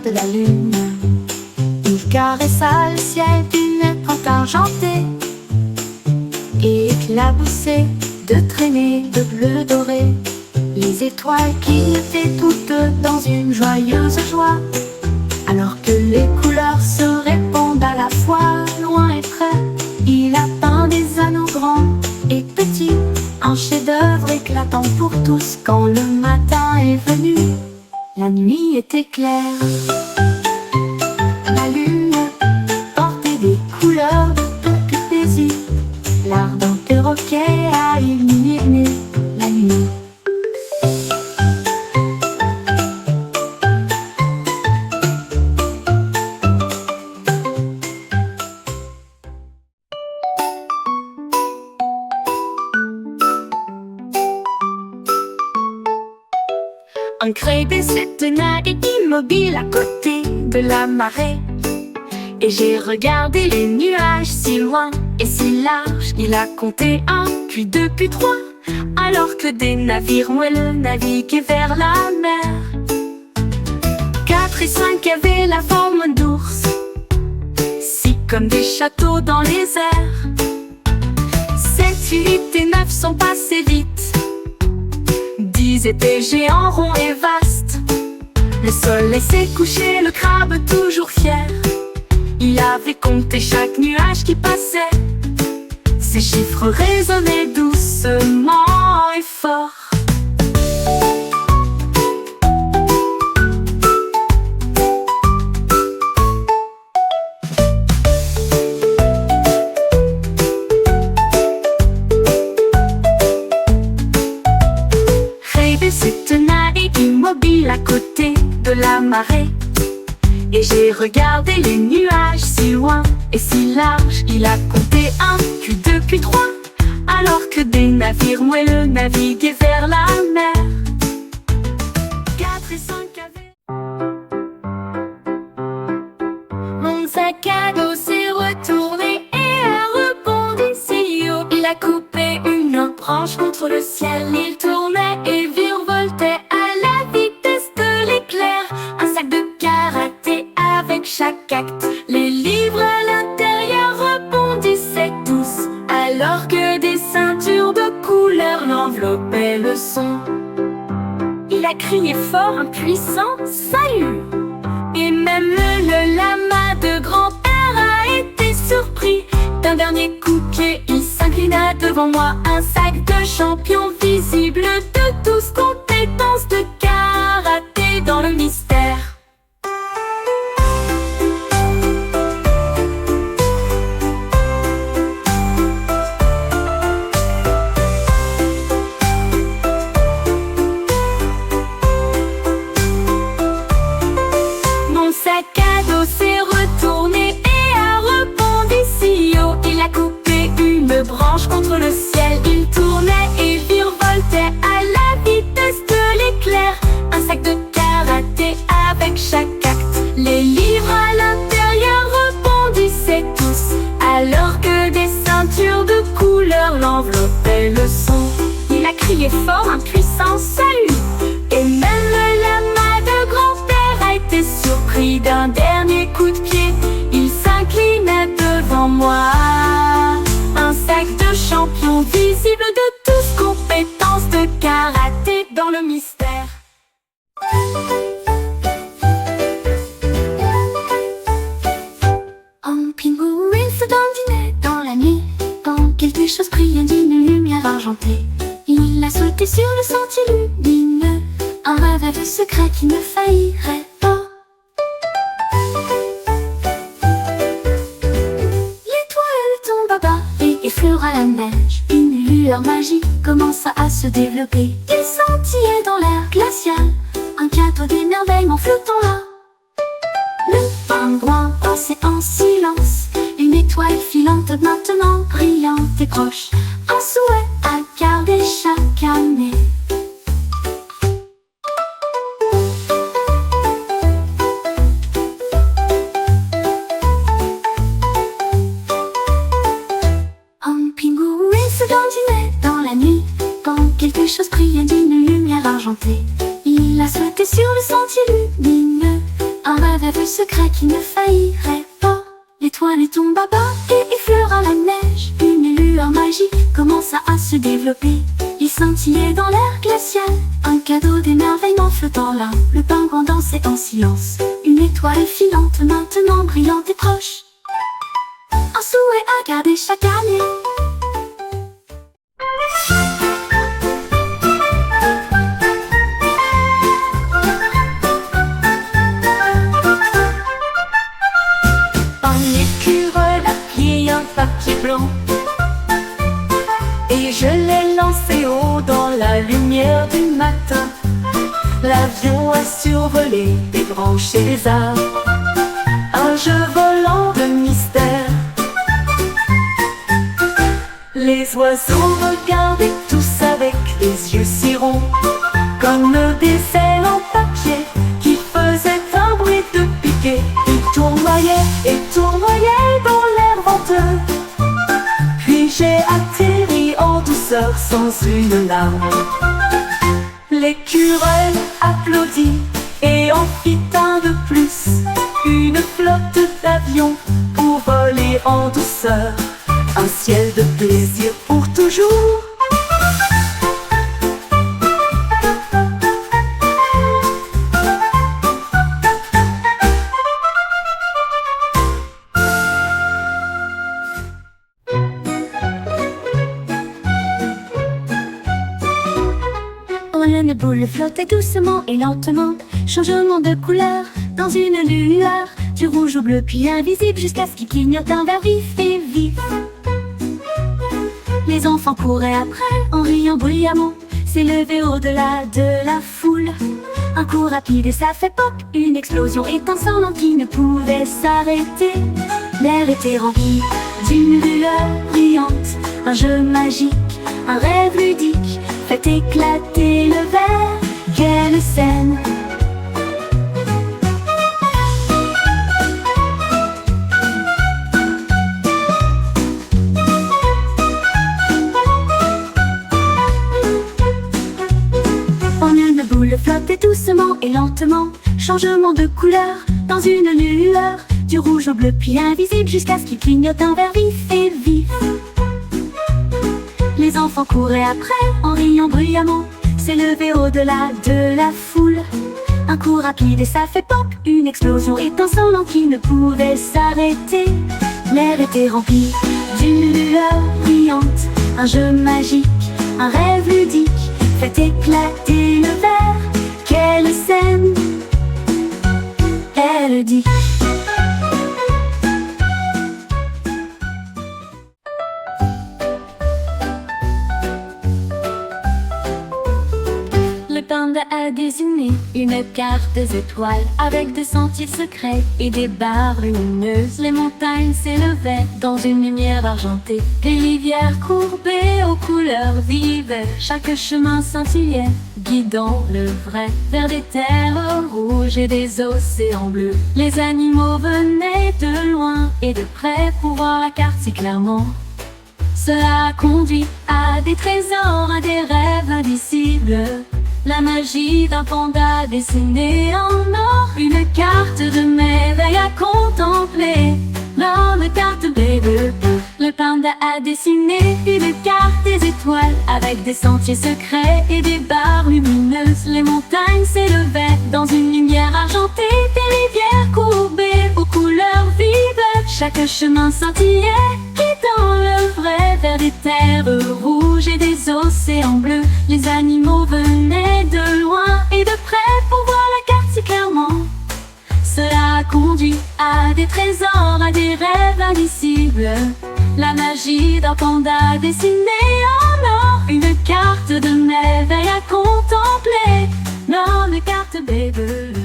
de la lune. Il caressa le ciel d'une pente argentée et éclaboussé de traînées de bleu doré. Les étoiles clignotaient toutes dans une joyeuse joie, alors que les couleurs se répondent à la fois, loin et près. Il a peint des anneaux grands et petits, un chef-d'œuvre éclatant pour tous. Quand le matin est venu, la nuit était claire. La lune portait des couleurs de toute poésie. L'ardent perroquet a illuminé la nuit. Un crébé se tenait immobile à côté de la marée, et j'ai regardé les nuages si loin et si large. Il a compté 1, puis 2, puis 3, alors que des navires moelleux naviguaient vers la mer. 4 et 5 avaient la forme d'ours, 6 comme des châteaux dans les airs. 7, 8 et 9 sont passés vite. 10 étaient géants, ronds et vastes. Le soleil s'est couché, le crabe toujours fier. Il avait compté chaque nuage qui passait. Ces chiffres résonnaient doucement et fort. Se tenait immobile à côté de la marée, et j'ai regardé les nuages si loin et si large. Il a compté 1, puis 2, puis 3, alors que des navires moelleux naviguaient vers la mer. 4 et 5 avaient... Mon sac à dos s'est retourné et a rebondi si haut. Il a coupé une branche contre le ciel. Il tournait et virevoltait à la vitesse de l'éclair. Un sac de karaté avec chaque acte. Les livres à l'intérieur rebondissaient tous, alors que des ceintures de couleurs l'enveloppaient le son. Il a crié fort un puissant salut, et même le lama de grand-père a été surpris. D'un dernier coup de pied, il s'inclina devant moi. Un sac de champion visible de tous, compétences de karaté dans le mystère. Mon sac à dos s'est retourné et a rebondi si haut. Il a coupé une branche contre le ciel. Il tournait et virevoltait à la vitesse de l'éclair. Un sac de karaté avec chaque acte. Les livres à l'intérieur rebondissaient tous, alors que des ceintures de couleurs l'enveloppaient le son. Il a crié fort un puissant salut, et même le lama de grand-père a été surpris. D'un dernier coup de pied, il s'inclinait devant moi. Un sac de champion visible de tous, compétences de karaté dans le mystère. Un pingouin se dandinait dans la nuit, quand quelque chose brillait d'une lumière argentée. Il a sauté sur le sentier lumineux, un rêve secret qui ne faillirait pas. L'étoile tombe à bas et effleura la neige. Une lueur magique commença à se développer. Il sentit dans l'air glacial un cadeau d'émerveillement flottant là. Le pingouin dansait en silence, une étoile filante maintenant brillante et proche. Un souhait à garder chaque année. Un pingouin se dandinait dans la nuit, quand quelque chose brillait d'une lumière argentée. Il a sauté sur le sentier lumineux, un rêve rêve secret qui ne faillirait pas. L'étoile tombe à bas et effleura la neige. Une lueur magique commença à se développer. Il scintillait dans l'air glacial un cadeau d'émerveillement flottant là. Le pingouin dansait en silence. Une étoile filante maintenant brillante et proche. Un souhait à garder chaque année. Papier blanc, et je l'ai lancé haut dans la lumière du matin. L'avion a survolé des branches et des arbres, un jeu volant de mystère. Les oiseaux regardaient tous avec les yeux si ronds, comme des ailes en papier qui faisaient un bruit de piquet. Ils tournoyaient et tournoyaient dans l'air venteux. Puis j'ai atterri en douceur sans une larme. L'écureuil applaudit et en fit un de plus. Une flotte d'avions pour voler en douceur. Un ciel de plaisir pour toujours. Une boule flottait doucement et lentement, changement de couleur dans une lueur, du rouge au bleu puis invisible jusqu'à ce qu'il clignote un vert vif et vif. Les enfants couraient après en riant bruyamment, s'élevaient au-delà de la foule. Un coup rapide et ça fait pop, une explosion étincelante qui ne pouvait s'arrêter. L'air était rempli d'une lueur brillante, un jeu magique, un rêve ludique. Faites éclater le verre, quelle scène! Une boule flottait doucement et lentement, changement de couleur dans une lueur, du rouge au bleu puis invisible jusqu'à ce qu'il clignote un vert vif et vif. Les enfants couraient après en riant bruyamment, s'élevaient au-delà de la foule. Un coup rapide et ça fait pop, une explosion étincelante qui ne pouvait s'arrêter. L'air était rempli d'une lueur brillante, un jeu magique, un rêve ludique. Faites éclater le verre, quelle scène! Elle dit. Le panda a dessiné une carte des étoiles avec des sentiers secrets et des barres lumineuses. Les montagnes s'élevaient dans une lumière argentée, des rivières courbées aux couleurs vives. Chaque chemin scintillait, guidant le vrai vers des terres rouges et des océans bleus. Les animaux venaient de loin et de près pour voir la carte si clairement. Cela a conduit à des trésors, à des rêves indicibles. La magie d'un panda dessiné en or, une carte de merveille à contempler. L'homme carte bleue, le panda a dessiné une carte des étoiles avec des sentiers secrets et des barres lumineuses. Les montagnes s'élevaient dans une lumière argentée, des rivières courbées aux couleurs vives. Chaque chemin scintillait, guidant le vrai vers des terres rouges et des océans bleus. Les animaux venaient de loin et de près pour voir la carte si clairement. Cela a conduit à des trésors, à des rêves indicibles. La magie d'un panda dessiné en or, une carte de merveille à contempler. L'homme carte bleue.